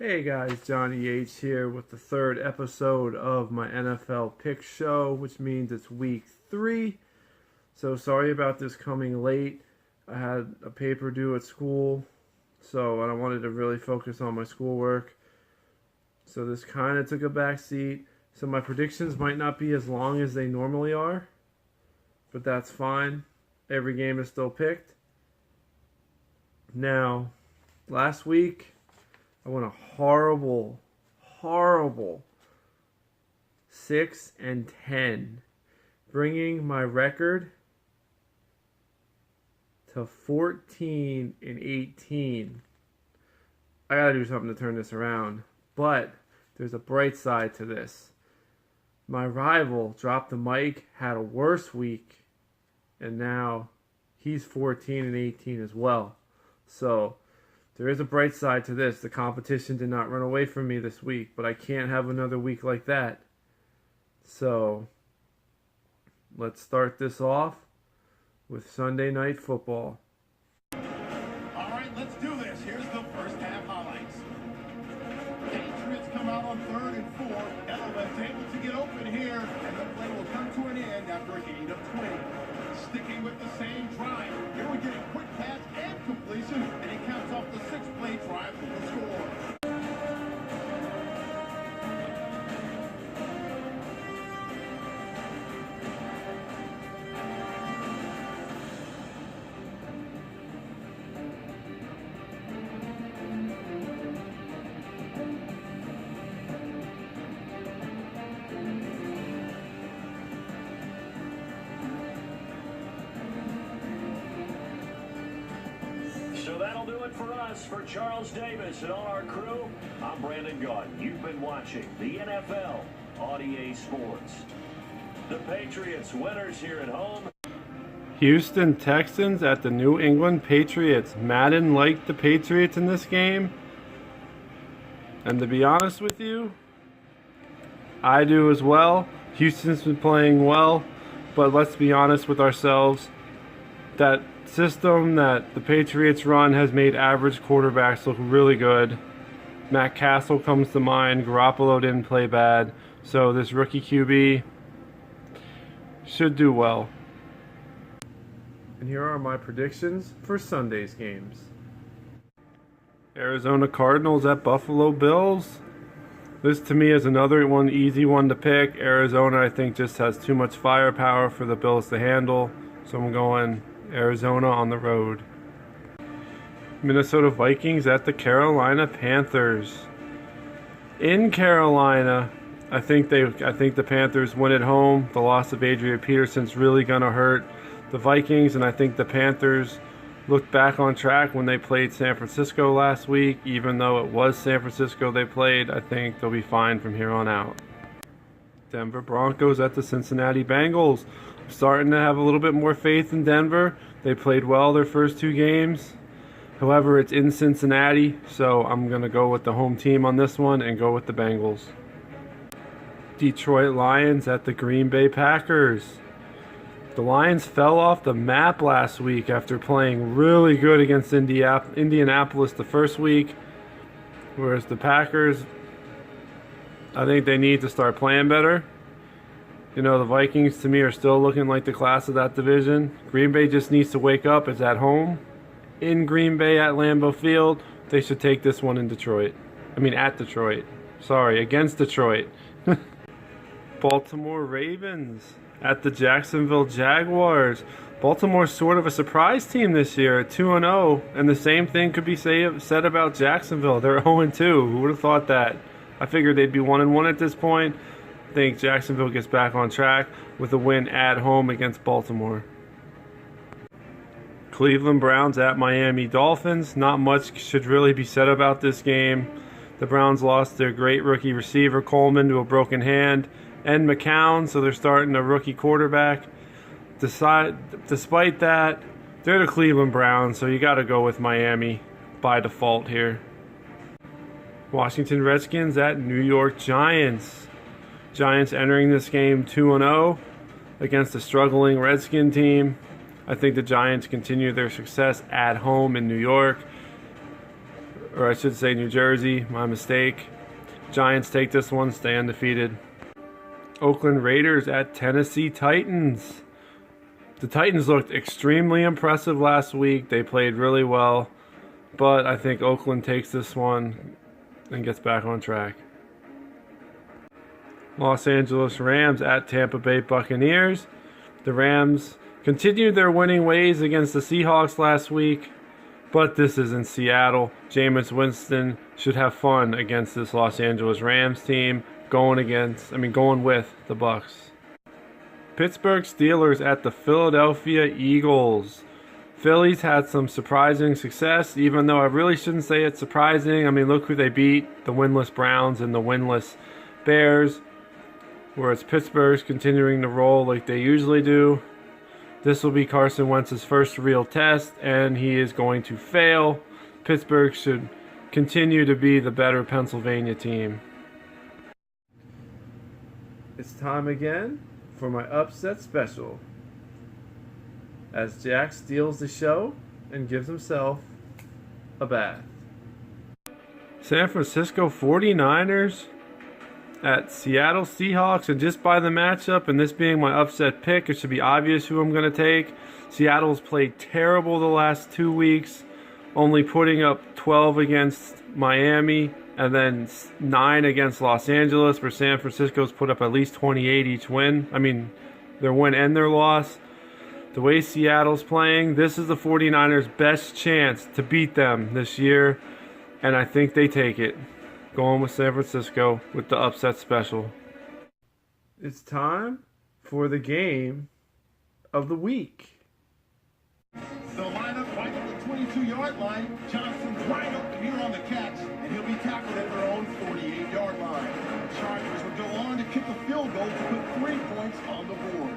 Hey guys, Johnny H here with the third episode of my NFL Pick Show, which means it's week 3. So sorry about this coming late. I had a paper due at school, so I wanted to really focus on my schoolwork. So this kind of took a back seat. So my predictions might not be as long as they normally are, but that's fine. Every game is still picked. Now, last week, I went a horrible 6-10, bringing my record to 14-18. I gotta do something to turn this around, but there's a bright side to this. My rival, Drop the Mic, had a worse week, and now he's 14-18 as well. So there is a bright side to this. The competition did not run away from me this week, but I can't have another week like that. So let's start this off with Sunday Night Football. All right, let's do this. Here's the first half highlights. Patriots come out on 3rd and 4. Edelman's able to get open here, and the play will come to an end after a gain of 20. Sticking with the same drive. Here we get a quick pass and completion, and he caps off the 6-play drive with the score. So that'll do it for us. For Charles Davis and all our crew, I'm Brandon Gaudin. You've been watching the NFL on EA Sports. The Patriots winners here at home. Houston Texans at the New England Patriots. Madden liked the Patriots in this game. And to be honest with you, I do as well. Houston's been playing well, but let's be honest with ourselves. That system that the Patriots run has made average quarterbacks look really good. Matt Castle comes to mind. Garoppolo didn't play bad. So this rookie QB should do well. And here are my predictions for Sunday's games. Arizona Cardinals at Buffalo Bills. This to me is another easy one to pick. Arizona, I think, just has too much firepower for the Bills to handle. So I'm going Arizona on the road. Minnesota Vikings at the Carolina Panthers. In Carolina, I think the Panthers win at home. The loss of Adrian Peterson's really gonna hurt the Vikings, and I think the Panthers looked back on track when they played San Francisco last week. Even though it was San Francisco they played, I think they'll be fine from here on out. Denver Broncos at the Cincinnati Bengals. I'm starting to have a little bit more faith in Denver. They played well their first 2 games. However, it's in Cincinnati, so I'm going to go with the home team on this one and go with the Bengals. Detroit Lions at the Green Bay Packers. The Lions fell off the map last week after playing really good against Indianapolis the first week, whereas the Packers, I think they need to start playing better. You know, the Vikings to me are still looking like the class of that division. Green Bay just needs to wake up. It's at home in Green Bay at Lambeau Field. They should take this one in Detroit. At Detroit. Sorry, against Detroit. Baltimore Ravens at the Jacksonville Jaguars. Baltimore's sort of a surprise team this year at 2-0, and the same thing could be said about Jacksonville. They're 0-2. Who would have thought that? I figured they'd be 1-1 at this point. I think Jacksonville gets back on track with a win at home against Baltimore. Cleveland Browns at Miami Dolphins. Not much should really be said about this game. The Browns lost their great rookie receiver Coleman to a broken hand, and McCown, so they're starting a rookie quarterback. Despite that, they're the Cleveland Browns, so you got to go with Miami by default here. Washington Redskins at New York Giants. Giants entering this game 2-0 against a struggling Redskin team. I think the Giants continue their success at home in New York. or I should say New Jersey, my mistake. Giants take this one, stay undefeated. Oakland Raiders at Tennessee Titans. The Titans looked extremely impressive last week. They played really well, but I think Oakland takes this one and gets back on track. Los Angeles Rams at Tampa Bay Buccaneers. The Rams continued their winning ways against the Seahawks last week, but this is in Seattle. Jameis Winston should have fun against this Los Angeles Rams team, going with the Bucs. Pittsburgh Steelers at the Philadelphia Eagles. Phillies had some surprising success, even though I really shouldn't say it's surprising. I mean, look who they beat, the winless Browns and the winless Bears, whereas Pittsburgh's continuing to roll like they usually do. This will be Carson Wentz's first real test, and he is going to fail. Pittsburgh should continue to be the better Pennsylvania team. It's time again for my upset special, as Jack steals the show and gives himself a bath. San Francisco 49ers at Seattle Seahawks, and just by the matchup and this being my upset pick, it should be obvious who I'm going to take. Seattle's played terrible the last 2 weeks, only putting up 12 against Miami and then 9 against Los Angeles, where San Francisco's put up at least 28 each win. I mean, their win and their loss. The way Seattle's playing, this is the 49ers' best chance to beat them this year, and I think they take it. Going with San Francisco with the upset special. It's time for the game of the week. The lineup right at the 22-yard line. Johnson's right up here on the catch, and he'll be tackled at their own 48-yard line. Chargers would go on to kick a field goal to put 3 points on the board.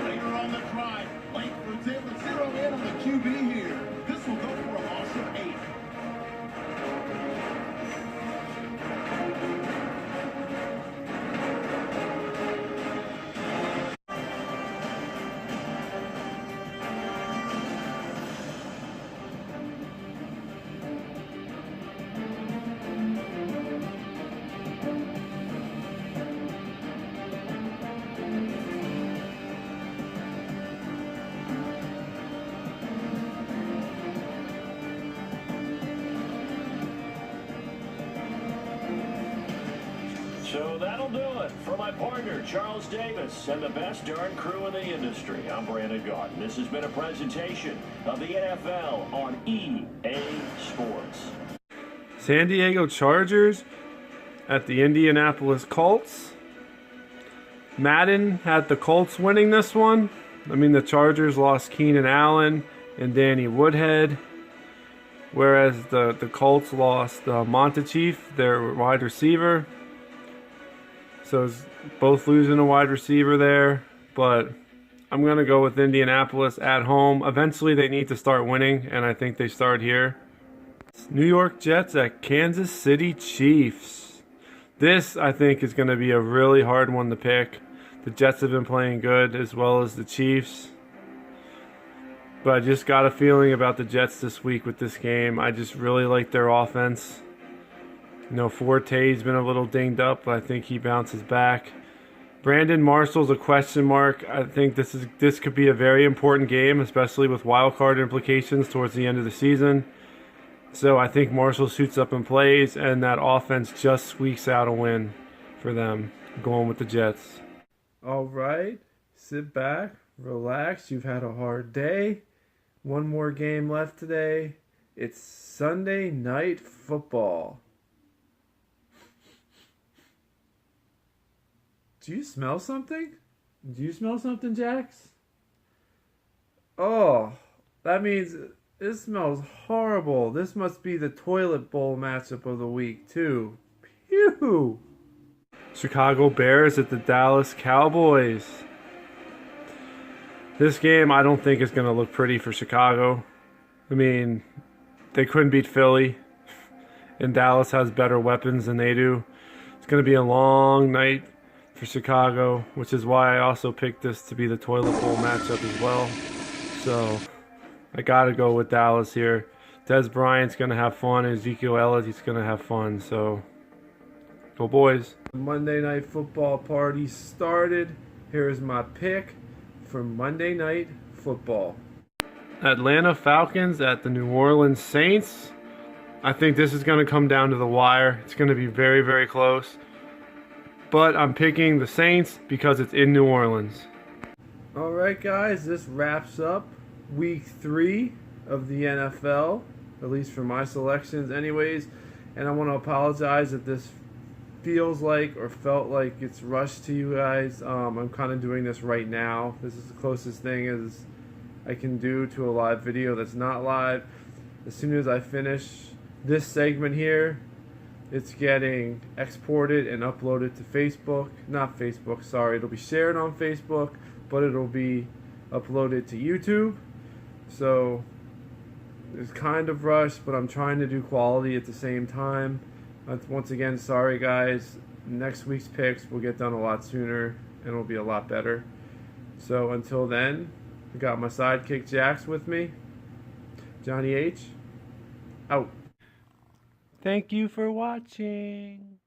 Later on the drive, Langford's able to zero in on the QB here. This will go for a loss of 8. So that'll do it for my partner, Charles Davis, and the best darn crew in the industry. I'm Brandon Gaudin. This has been a presentation of the NFL on EA Sports. San Diego Chargers at the Indianapolis Colts. Madden had the Colts winning this one. I mean, the Chargers lost Keenan Allen and Danny Woodhead, whereas the Colts lost Montechief, their wide receiver. So it's both losing a wide receiver there, but I'm going to go with Indianapolis at home. Eventually they need to start winning, and I think they start here. New York Jets at Kansas City Chiefs. This, I think, is going to be a really hard one to pick. The Jets have been playing good, as well as the Chiefs. But I just got a feeling about the Jets this week with this game. I just really like their offense. You know, Forte's been a little dinged up, but I think he bounces back. Brandon Marshall's a question mark. I think this could be a very important game, especially with wild card implications towards the end of the season. So I think Marshall suits up and plays, and that offense just squeaks out a win for them. Going with the Jets. All right, sit back, relax. You've had a hard day. One more game left today. It's Sunday Night Football. Do you smell something? Do you smell something, Jax? Oh, that means it smells horrible. This must be the toilet bowl matchup of the week, too. Phew! Chicago Bears at the Dallas Cowboys. This game, I don't think is going to look pretty for Chicago. I mean, they couldn't beat Philly, and Dallas has better weapons than they do. It's going to be a long night for Chicago, which is why I also picked this to be the toilet bowl matchup as well. So I gotta go with Dallas here. Des Bryant's going to have fun. Ezekiel Elliott's going to have fun. So, go boys. Monday Night Football party started. Here is my pick for Monday Night Football. Atlanta Falcons at the New Orleans Saints. I think this is going to come down to the wire. It's going to be very, very close. But I'm picking the Saints because it's in New Orleans. Alright guys, this wraps up week 3 of the NFL, at least for my selections anyways. And I want to apologize if this feels like or felt like it's rushed to you guys. I'm kind of doing this right now. This is the closest thing as I can do to a live video that's not live. As soon as I finish this segment here, it's getting exported and uploaded to Facebook. Not Facebook, sorry. It'll be shared on Facebook, but it'll be uploaded to YouTube. So it's kind of rushed, but I'm trying to do quality at the same time. Once again, sorry guys. Next week's picks will get done a lot sooner and it'll be a lot better. So until then, I got my sidekick Jax with me. Johnny H. Out. Thank you for watching.